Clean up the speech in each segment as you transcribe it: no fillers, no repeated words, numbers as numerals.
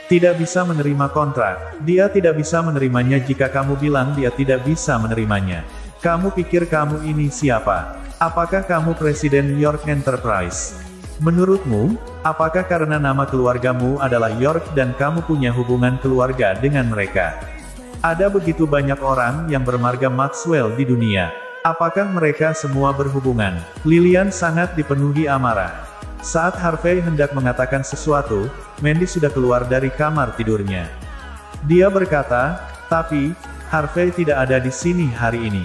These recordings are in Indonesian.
Tidak bisa menerima kontrak. Dia tidak bisa menerimanya jika kamu bilang dia tidak bisa menerimanya. Kamu pikir kamu ini siapa? Apakah kamu Presiden York Enterprise? Menurutmu, apakah karena nama keluargamu adalah York dan kamu punya hubungan keluarga dengan mereka? Ada begitu banyak orang yang bermarga Maxwell di dunia. Apakah mereka semua berhubungan? Lilian sangat dipenuhi amarah. Saat Harvey hendak mengatakan sesuatu, Mandy sudah keluar dari kamar tidurnya. Dia berkata, "Tapi, Harvey tidak ada di sini hari ini.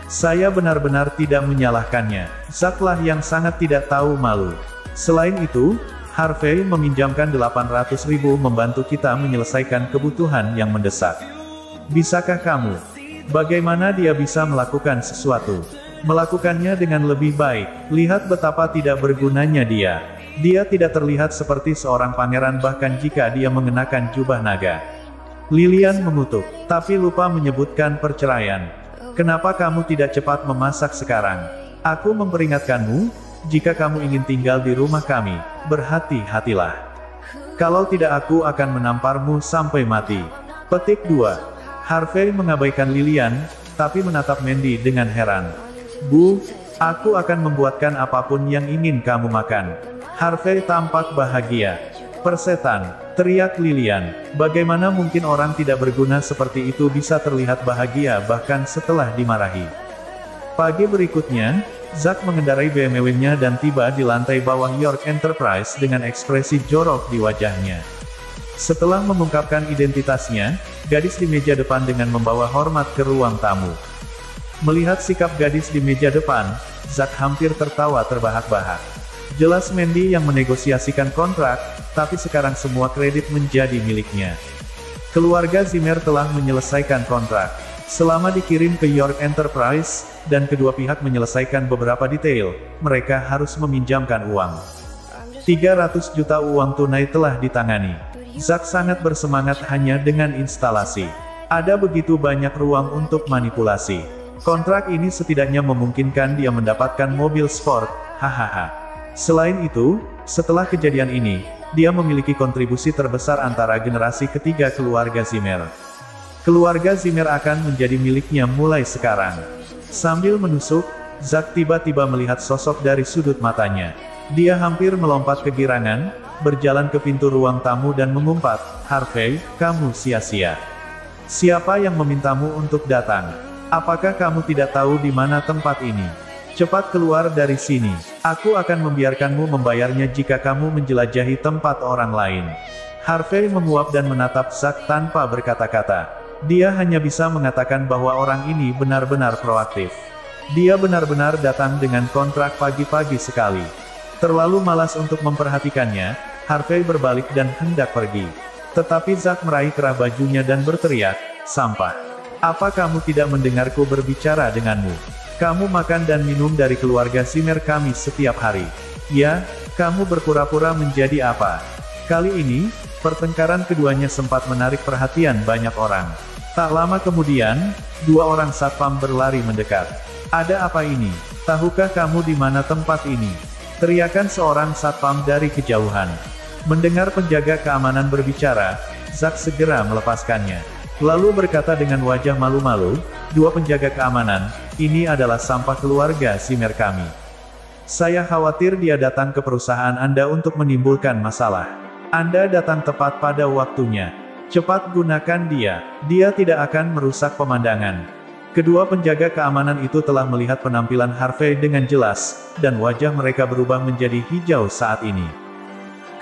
Saya benar-benar tidak menyalahkannya." Zack lah yang sangat tidak tahu malu. Selain itu, Harvey meminjamkan 800.000 membantu kita menyelesaikan kebutuhan yang mendesak. Bisakah kamu? Bagaimana dia bisa melakukan sesuatu? Melakukannya dengan lebih baik. Lihat betapa tidak bergunanya dia. Dia tidak terlihat seperti seorang pangeran bahkan jika dia mengenakan jubah naga. Lilian mengutuk, tapi lupa menyebutkan perceraian. Kenapa kamu tidak cepat memasak sekarang? Aku memperingatkanmu, jika kamu ingin tinggal di rumah kami, berhati-hatilah. Kalau tidak aku akan menamparmu sampai mati. Petik 2. Harvey mengabaikan Lilian, tapi menatap Mandy dengan heran. "Bu, aku akan membuatkan apapun yang ingin kamu makan." Harvey tampak bahagia. "Persetan," teriak Lilian. Bagaimana mungkin orang tidak berguna seperti itu bisa terlihat bahagia bahkan setelah dimarahi? Pagi berikutnya, Zack mengendarai BMW-nya dan tiba di lantai bawah York Enterprise dengan ekspresi jorok di wajahnya. Setelah mengungkapkan identitasnya, gadis di meja depan dengan membawa hormat ke ruang tamu. Melihat sikap gadis di meja depan, Zack hampir tertawa terbahak-bahak. Jelas Mandy yang menegosiasikan kontrak, tapi sekarang semua kredit menjadi miliknya. Keluarga Zimmer telah menyelesaikan kontrak. Selama dikirim ke York Enterprise, dan kedua pihak menyelesaikan beberapa detail, mereka harus meminjamkan uang. 300 juta uang tunai telah ditangani. Zack sangat bersemangat hanya dengan instalasi. Ada begitu banyak ruang untuk manipulasi. Kontrak ini setidaknya memungkinkan dia mendapatkan mobil sport, hahaha. Selain itu, setelah kejadian ini, dia memiliki kontribusi terbesar antara generasi ketiga keluarga Zimmer. Keluarga Zimmer akan menjadi miliknya mulai sekarang. Sambil menusuk, Zack tiba-tiba melihat sosok dari sudut matanya. Dia hampir melompat kegirangan, berjalan ke pintu ruang tamu dan mengumpat, "Harvey, kamu sia-sia. Siapa yang memintamu untuk datang? Apakah kamu tidak tahu di mana tempat ini? Cepat keluar dari sini. Aku akan membiarkanmu membayarnya jika kamu menjelajahi tempat orang lain." Harvey menguap dan menatap Zack tanpa berkata-kata. Dia hanya bisa mengatakan bahwa orang ini benar-benar proaktif. Dia benar-benar datang dengan kontrak pagi-pagi sekali. Terlalu malas untuk memperhatikannya, Harvey berbalik dan hendak pergi. Tetapi Zack meraih kerah bajunya dan berteriak, "Sampah! Apa kamu tidak mendengarku berbicara denganmu? Kamu makan dan minum dari keluarga Zimmer kami setiap hari. Ya, kamu berpura-pura menjadi apa?" Kali ini, pertengkaran keduanya sempat menarik perhatian banyak orang. Tak lama kemudian, dua orang satpam berlari mendekat. "Ada apa ini? Tahukah kamu di mana tempat ini?" teriakan seorang satpam dari kejauhan. Mendengar penjaga keamanan berbicara, Zack segera melepaskannya. Lalu berkata dengan wajah malu-malu, "Dua penjaga keamanan, ini adalah sampah keluarga Zimmer kami. Saya khawatir dia datang ke perusahaan Anda untuk menimbulkan masalah. Anda datang tepat pada waktunya. Cepat gunakan dia. Dia tidak akan merusak pemandangan." Kedua penjaga keamanan itu telah melihat penampilan Harvey dengan jelas, dan wajah mereka berubah menjadi hijau saat ini.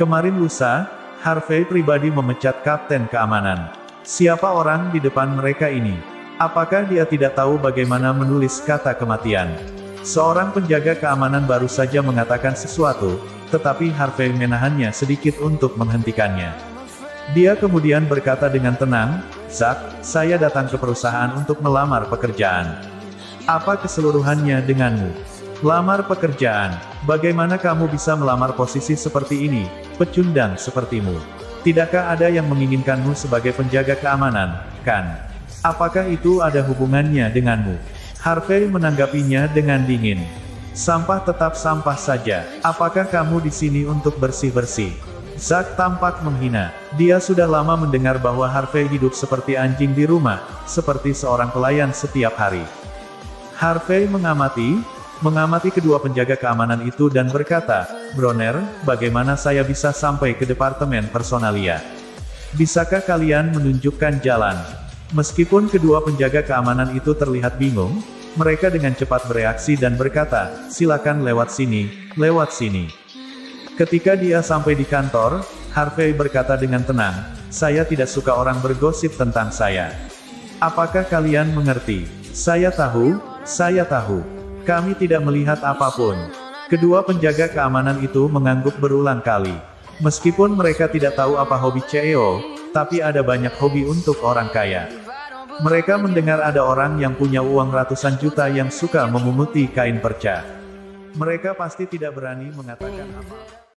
Kemarin lusa, Harvey pribadi memecat kapten keamanan. Siapa orang di depan mereka ini? Apakah dia tidak tahu bagaimana menulis kata kematian? Seorang penjaga keamanan baru saja mengatakan sesuatu, tetapi Harvey menahannya sedikit untuk menghentikannya. Dia kemudian berkata dengan tenang, "Zack, saya datang ke perusahaan untuk melamar pekerjaan." "Apa keseluruhannya denganmu?" "Lamar pekerjaan? Bagaimana kamu bisa melamar posisi seperti ini, pecundang sepertimu? Tidakkah ada yang menginginkanmu sebagai penjaga keamanan, kan? Apakah itu ada hubungannya denganmu?" Harvey menanggapinya dengan dingin. "Sampah tetap sampah saja. Apakah kamu di sini untuk bersih-bersih?" Zack tampak menghina. Dia sudah lama mendengar bahwa Harvey hidup seperti anjing di rumah, seperti seorang pelayan setiap hari. Harvey mengamati kedua penjaga keamanan itu dan berkata, "Bronner, bagaimana saya bisa sampai ke departemen personalia? Bisakah kalian menunjukkan jalan?" Meskipun kedua penjaga keamanan itu terlihat bingung, mereka dengan cepat bereaksi dan berkata, "Silakan lewat sini, lewat sini." Ketika dia sampai di kantor, Harvey berkata dengan tenang, "Saya tidak suka orang bergosip tentang saya. Apakah kalian mengerti? Saya tahu. Kami tidak melihat apapun." Kedua penjaga keamanan itu mengangguk berulang kali. Meskipun mereka tidak tahu apa hobi CEO, tapi ada banyak hobi untuk orang kaya. Mereka mendengar ada orang yang punya uang ratusan juta yang suka memunguti kain perca. Mereka pasti tidak berani mengatakan apa.